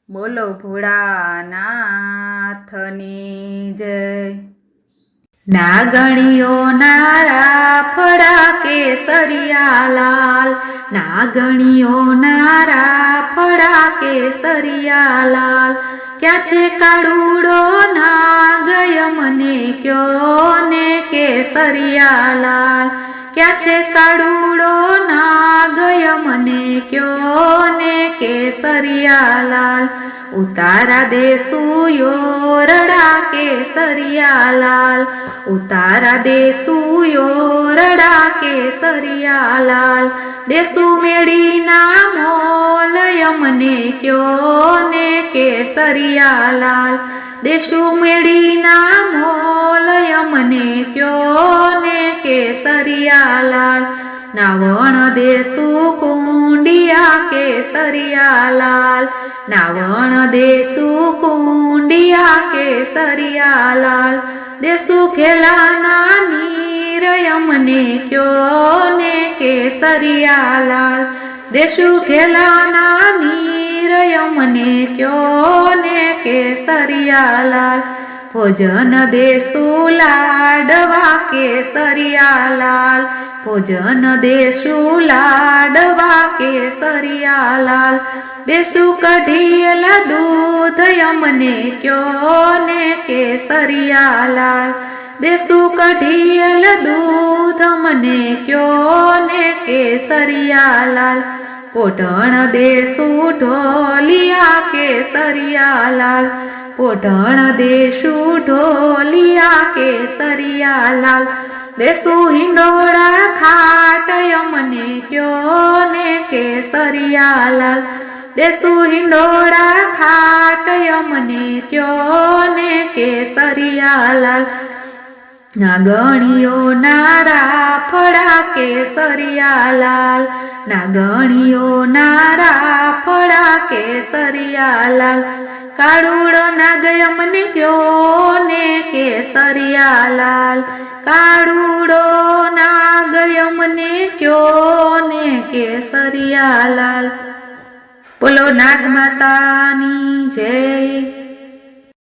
બોલો ભોળાનાથની જય। નાગણીઓ નારા ફળા કેસરિયા લાલ, નાગણીઓ નારા ફળા કેસરિયા લાલ। ક્યાં છે કાળુડો નાગય મને ક્યો ને કેસરિયા લાલ, ક્યાં છે કાળુડો નાગય મને ક્યો ને કેસરિયા લાલ। ઉતારા દેશું યોરડા કેસરિયા લાલ, ઉતારા દેશું યોરડા કેસરિયા લાલ। દેશું મેળીના મોલય મને ક્યો ને કેસરિયા લાલ, દેશું મેળીના મોલય મને ક્યો ને કેસરિયા લાલ। નાવણ દેશું કુંડિયા કેસરિયા લાલ, નાવણ દેશું કુંડિયા કેસરિયા લાલ। દેશું ખેલાના નીરય મને ક્યો ને કેસરિયા લાલ, દેશું ખેલાના નીરય મને ક્યો ને કેસરિયા લાલ। ભોજન દેશું લાડવા કેસરિયા લાલ, ભોજન દેશું લાડવા કેસરિયા લાલ। દેશું કઢિયેલા દૂધ મને ક્યો ને કેસરિયા લાલ, દેશું કઢિયેલા દૂધ મને ક્યો ને કેસરિયા લાલ। પોઢણ દેશું ઢોલિયા કેસરિયા લાલ, પોઢણ દેશું ઢોલિયા કેસરિયા લાલ। દેશું હિંડોળા ખાટય મને ક્યો ને કેસરિયા લાલ, દેશું હિંડોળા ખાટય મને ક્યો ને કેસરિયા લાલ। નાગણીઓ નારા ફળા કેસરિયા લાલ, નાગણીઓ નારા ફળા કેસરિયા લાલ। કાળુડો નાગય મને ક્યો ને કેસરિયા લાલ, કાળુડો નાગય મને ક્યો ને કેસરિયા લાલ। બોલો નાગ માતાની જય।